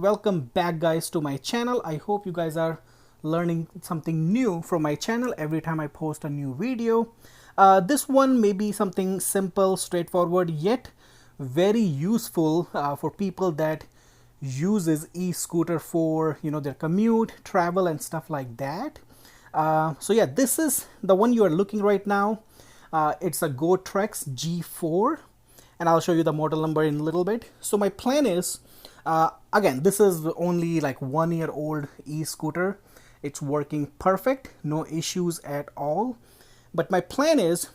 welcome back guys to my channel. I hope you guys are learning something new from my channel every time I post a new video. This one may be something simple, straightforward, yet very useful for people that uses e-scooter for their commute, travel and stuff like that. So yeah, this is the one you are looking right now. It's a Gotrax G4 and I'll show you the model number in a little bit. So my plan is, again, this is only like 1 year old e-scooter. It's working perfect, no issues at all. But my plan is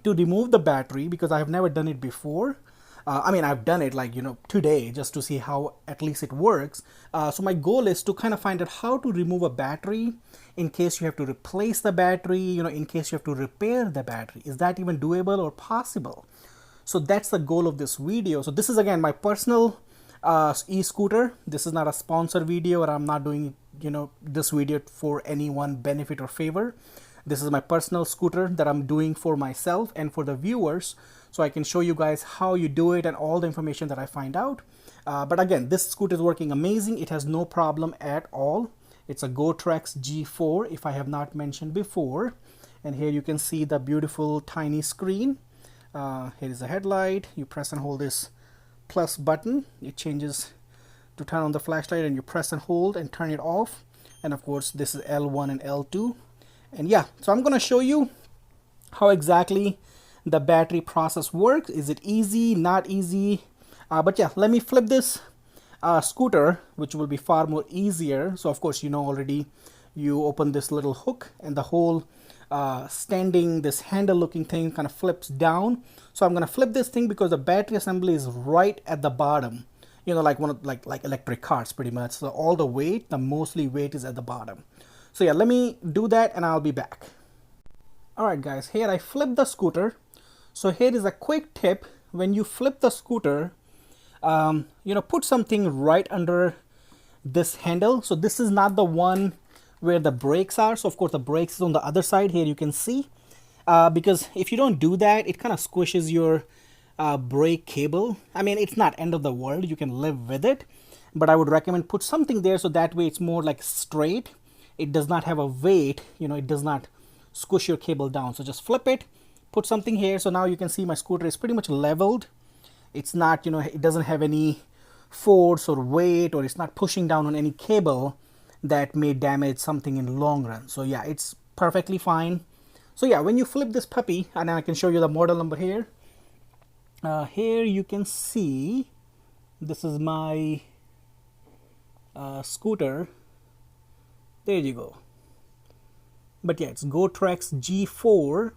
to remove the battery because I have never done it before. I mean, I've done it like, today just to see how at least it works. So my goal is to kind of find out how to remove a battery in case you have to replace the battery, in case you have to repair the battery. Is that even doable or possible? So that's the goal of this video. So this is again my personal e-scooter. This is not a sponsor video, or I'm not doing this video for anyone benefit or favor. This is my personal scooter that I'm doing for myself and for the viewers, so I can show you guys how you do it and all the information that I find out. But again, this scooter is working amazing. It has no problem at all. It's a Gotrax G4, if I have not mentioned before. And here you can see the beautiful tiny screen. Here is the headlight. You press and hold this plus button. It changes to turn on the flashlight, and you press and hold and turn it off. And of course, this is L1 and L2. And yeah, so I'm going to show you how exactly the battery process works. Is it easy, not easy? But yeah, let me flip this scooter, which will be far more easier. So of course, already, you open this little hook and the whole standing, this handle looking thing kind of flips down. So I'm going to flip this thing because the battery assembly is right at the bottom, like one of like electric cars pretty much. So all the weight, the mostly weight is at the bottom. So yeah, let me do that and I'll be back. Alright guys, here I flip the scooter. So here is a quick tip. When you flip the scooter, put something right under this handle. So this is not the one where the brakes are. So of course the brakes is on the other side. Here you can see, because if you don't do that, it kind of squishes your brake cable. I mean, it's not end of the world, you can live with it, but I would recommend put something there so that way it's more like straight. It does not have a weight, it does not squish your cable down. So just flip it, put something here. So now you can see my scooter is pretty much leveled. It's not, it doesn't have any force or weight, or it's not pushing down on any cable that may damage something in the long run. So yeah, it's perfectly fine. So yeah, when you flip this puppy, and I can show you the model number here. Here you can see, this is my scooter. There you go. But yeah, it's Gotrax G4,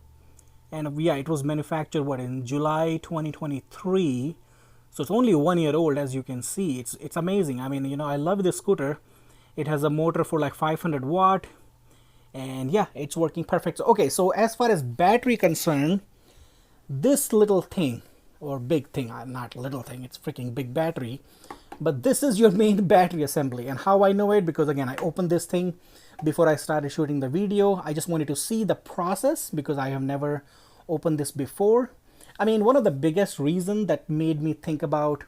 and yeah, it was manufactured in July 2023. So it's only 1 year old, as you can see. It's amazing. I mean, I love this scooter. It has a motor for like 500 watt, and yeah, it's working perfect. So, okay, so as far as battery concerned, this little thing, or big thing, not little thing, it's freaking big battery, but this is your main battery assembly. And how I know it, because again, I opened this thing before I started shooting the video. I just wanted to see the process because I have never opened this before. I mean, one of the biggest reasons that made me think about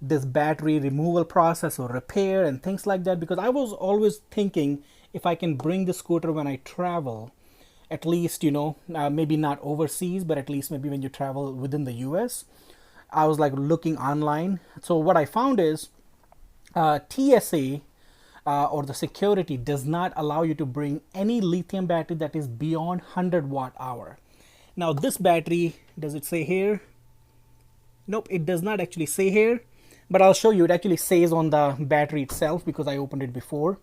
this battery removal process or repair and things like that, because I was always thinking if I can bring the scooter when I travel, at least, maybe not overseas, but at least maybe when you travel within the US. I was like looking online. So what I found is TSA or the security does not allow you to bring any lithium battery that is beyond 100 watt hour. Now this battery, does it say here? Nope, it does not actually say here, but I'll show you. It actually says on the battery itself because I opened it before.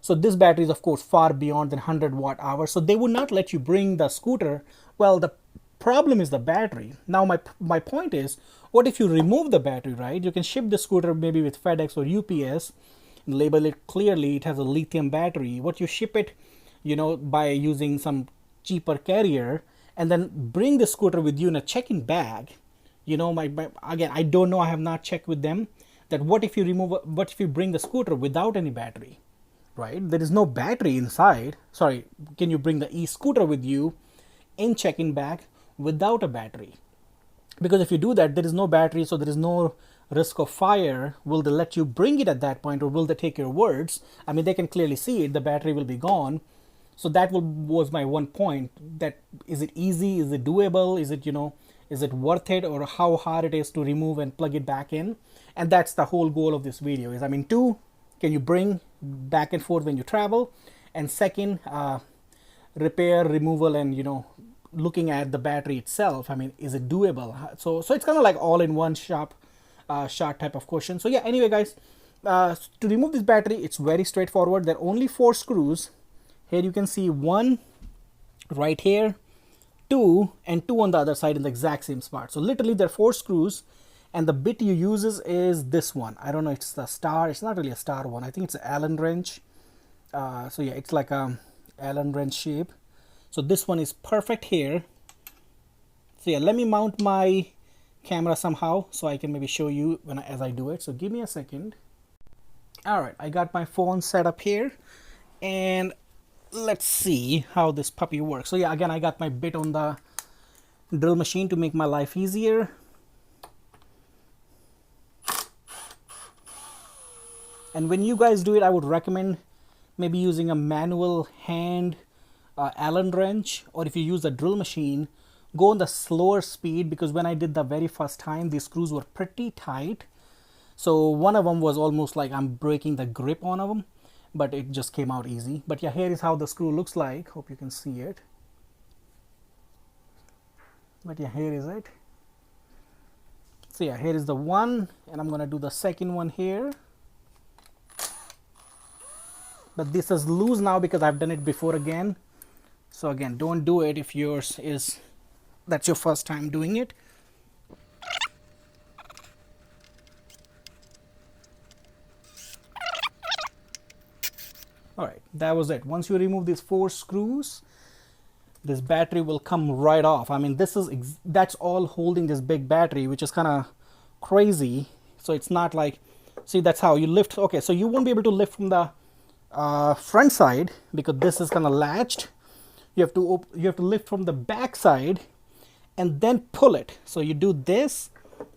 So this battery is of course far beyond than 100 watt hours. So they would not let you bring the scooter. Well, the problem is the battery. Now my point is, what if you remove the battery, right? You can ship the scooter maybe with FedEx or UPS, and label it clearly, it has a lithium battery. What you ship it, by using some cheaper carrier, and then bring the scooter with you in a check-in bag. Again, I don't know, I have not checked with them, that what if you bring the scooter without any battery, right? There is no battery inside. Sorry, can you bring the e-scooter with you in check-in bag without a battery? Because if you do that, there is no battery, so there is no risk of fire, will they let you bring it at that point, or will they take your words? I mean, they can clearly see it, the battery will be gone. So that was my one point, that is it easy, is it doable, is it, is it worth it, or how hard it is to remove and plug it back in. And that's the whole goal of this video is, I mean, two, can you bring back and forth when you travel, and second, repair, removal, and looking at the battery itself, I mean, is it doable? So it's kind of like all in one shot type of question. So yeah, anyway guys, to remove this battery, it's very straightforward. There are only 4 screws. Here you can see 1 right here, 2, and 2 on the other side in the exact same spot. So literally there are 4 screws, and the bit you use is this one. I don't know, it's the star, it's not really a star one, I think it's an Allen wrench. So yeah, it's like a Allen wrench shape. So this one is perfect here. So yeah, let me mount my camera somehow so I can maybe show you as I do it. So give me a second. All right, I got my phone set up here, and let's see how this puppy works. So yeah, again, I got my bit on the drill machine to make my life easier. And when you guys do it, I would recommend maybe using a manual hand Allen wrench, or if you use a drill machine, go on the slower speed, because when I did the very first time, these screws were pretty tight. So one of them was almost like I'm breaking the grip on them, but it just came out easy. But yeah, here is how the screw looks like. Hope you can see it. But yeah, here is it. So yeah, here is the one, and I'm gonna do the second one here. But this is loose now because I've done it before again. So again, don't do it if that's your first time doing it. All right, that was it. Once you remove these 4 screws, this battery will come right off. I mean, that's all holding this big battery, which is kind of crazy. So it's not like, see, that's how you lift. Okay, so you won't be able to lift from the front side because this is kind of latched. You have to lift from the back side and then pull it. So you do this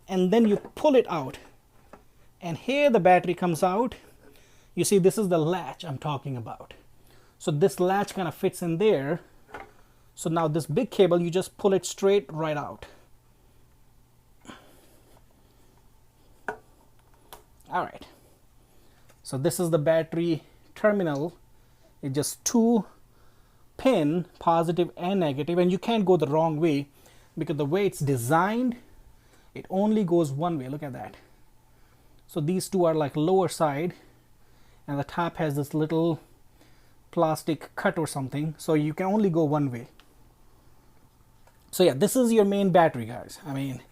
and then you pull it out, and here the battery comes out. You see, this is the latch I'm talking about. So this latch kind of fits in there. So now this big cable, you just pull it straight right out. All right, so this is the battery terminal. It's just 2 pin, positive and negative, and you can't go the wrong way because the way it's designed, it only goes one way. Look at that. So these 2 are like lower side, and the top has this little plastic cut or something, so you can only go one way. So yeah, this is your main battery, guys. I mean,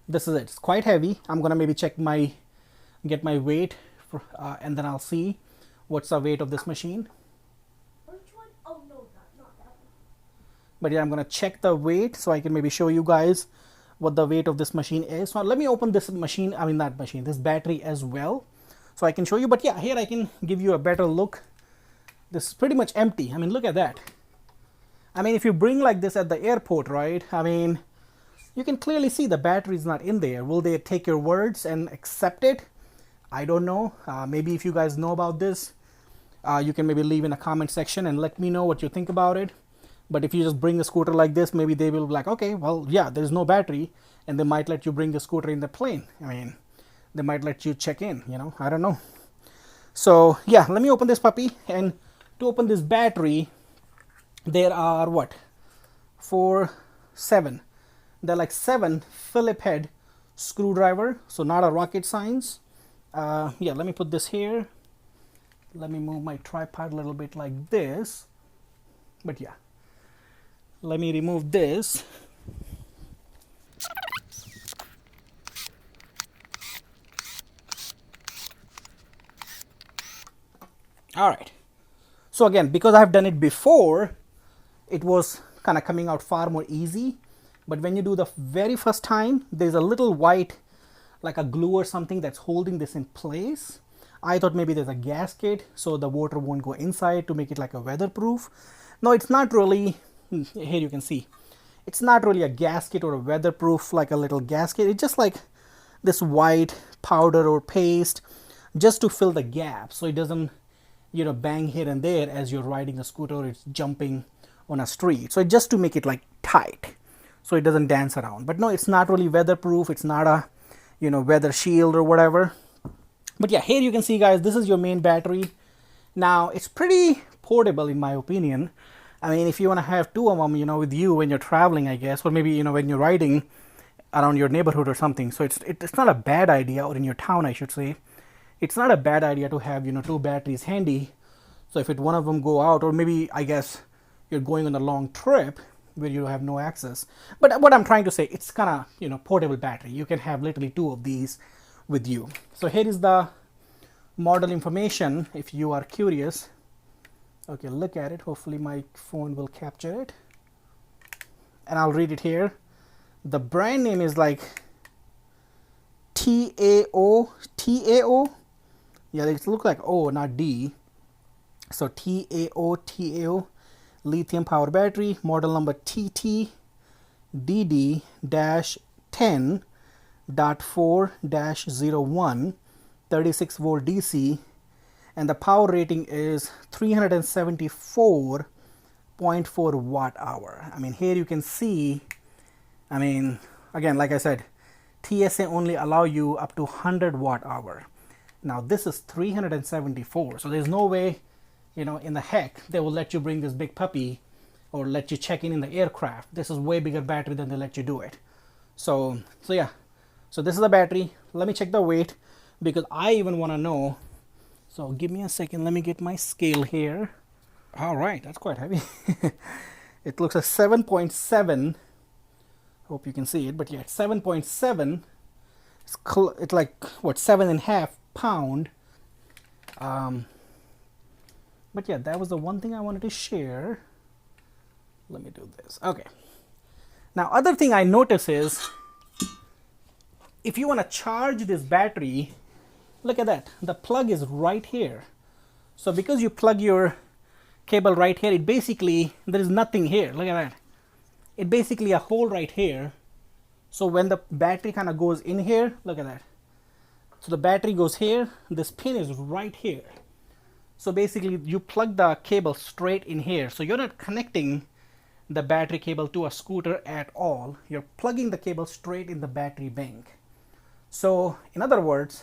this is it. It's quite heavy. I'm gonna maybe get my weight and then I'll see what's the weight of this machine. But yeah, I'm gonna check the weight so I can maybe show you guys what the weight of this machine is. So let me open this machine, this battery as well, so I can show you. But yeah, here I can give you a better look. This is pretty much empty. I mean, look at that. I mean, if you bring like this at the airport, right? I mean, you can clearly see the battery is not in there. Will they take your words and accept it? I don't know. Maybe if you guys know about this, you can maybe leave in a comment section and let me know what you think about it. But if you just bring the scooter like this, maybe they will be like, okay, well, yeah, there's no battery, and they might let you bring the scooter in the plane. I mean, they might let you check in, I don't know. So yeah, let me open this puppy. And to open this battery, there are what? 7. They're like 7 Phillips head screwdriver, so not a rocket science. Yeah, let me put this here. Let me move my tripod a little bit like this. But yeah, let me remove this. All right. So again, because I've done it before, it was kind of coming out far more easy. But when you do the very first time, there's a little white, like a glue or something that's holding this in place. I thought maybe there's a gasket so the water won't go inside to make it like a weatherproof. No, it's not really. Here you can see. It's not really a gasket or a weatherproof, like a little gasket. It's just like this white powder or paste just to fill the gap so it doesn't, you know, bang here and there as you're riding a scooter or it's jumping on a street. So just to make it like tight so it doesn't dance around. But no, it's not really weatherproof. It's not a, you know, weather shield or whatever. But yeah, here you can see, guys, this is your main battery. Now it's pretty portable in my opinion. I mean, if you want to have two of them, you know, with you when you're traveling, I guess, or maybe, you know, when you're riding around your neighborhood or something. So it's not a bad idea, or in your town, I should say. It's not a bad idea to have, you know, two batteries handy. So if one of them go out, or maybe, I guess, you're going on a long trip where you have no access. But what I'm trying to say, it's kind of, you know, portable battery. You can have literally two of these with you. So here is the model information if you are curious. Okay, look at it. Hopefully my phone will capture it. And I'll read it here. The brand name is like TAO. Yeah, it looks like O, not D. So TAO lithium power battery, model number TTDD-10.4-01, 36 volt DC, and the power rating is 374.4 watt hour. I mean, here you can see, I mean, again, like I said, TSA only allow you up to 100 watt hour. Now this is 374, so there's no way, you know, in the heck they will let you bring this big puppy or let you check in the aircraft. This is way bigger battery than they let you do it. So yeah, so this is the battery. Let me check the weight because I even want to know. So give me a second, let me get my scale here. All right, that's quite heavy. It looks like 7.7. Hope you can see it, but yeah, 7.7. It's like what, 7.5 pound. But yeah, that was the one thing I wanted to share. Let me do this. Okay. Now, other thing I notice is if you want to charge this battery, look at that. The plug is right here. So because you plug your cable right here, it basically, there is nothing here. Look at that. It basically a hole right here. So when the battery kind of goes in here, look at that. So the battery goes here. This pin is right here. So basically you plug the cable straight in here. So you're not connecting the battery cable to a scooter at all. You're plugging the cable straight in the battery bank. So in other words,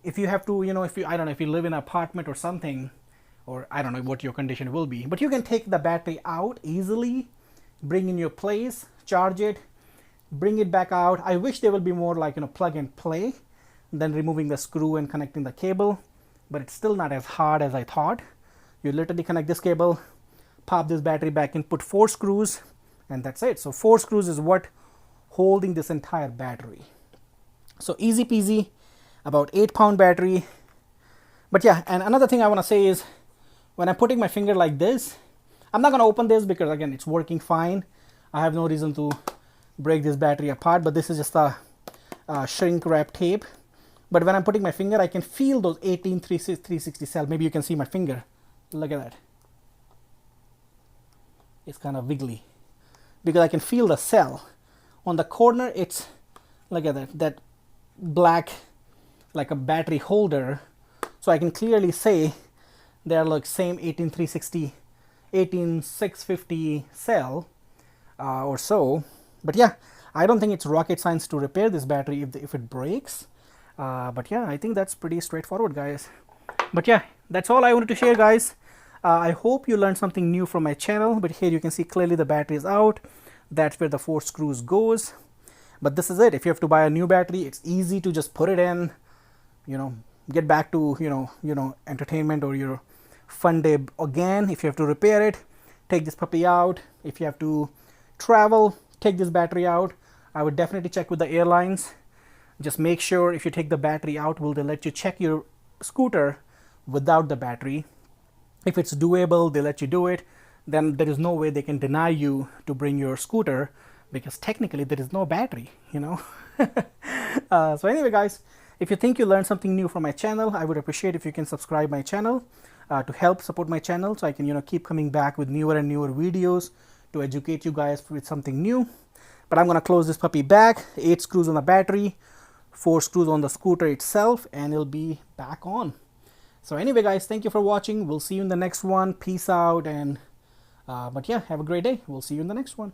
if you have to, you know, I don't know, if you live in an apartment or something, or I don't know what your condition will be, but you can take the battery out easily, bring in your place, charge it, bring it back out. I wish there will be more like, you know, plug and play than removing the screw and connecting the cable, but it's still not as hard as I thought. You literally connect this cable, pop this battery back in, put 4 screws, and that's it. So 4 screws is what holding this entire battery. So easy peasy, about 8-pound battery. But yeah, and another thing I want to say is when I'm putting my finger like this, I'm not going to open this because again, it's working fine. I have no reason to break this battery apart, but this is just a shrink wrap tape. But when I'm putting my finger, I can feel those 18 360 cell. Maybe you can see my finger. Look at that. It's kind of wiggly because I can feel the cell. On the corner, it's, look at that black, like a battery holder. So I can clearly say they're like same 18650 cell or so. But yeah, I don't think it's rocket science to repair this battery if it breaks. But yeah, I think that's pretty straightforward, guys. But yeah, that's all I wanted to share, guys. I hope you learned something new from my channel. But here you can see clearly the battery is out. That's where the 4 screws goes. But this is it. If you have to buy a new battery, it's easy to just put it in, you know, get back to, you know, entertainment or your fun day again. If you have to repair it, take this puppy out. If you have to travel, take this battery out. I would definitely check with the airlines. Just make sure if you take the battery out, will they let you check your scooter without the battery? If it's doable, they let you do it. Then there is no way they can deny you to bring your scooter because technically there is no battery, you know. So anyway, guys, if you think you learned something new from my channel, I would appreciate if you can subscribe my channel to help support my channel so I can, you know, keep coming back with newer and newer videos to educate you guys with something new. But I'm going to close this puppy back, 8 screws on the battery. 4 screws on the scooter itself, and it'll be back on. So anyway guys, thank you for watching. We'll see you in the next one. Peace out. And but yeah, have a great day. We'll see you in the next one.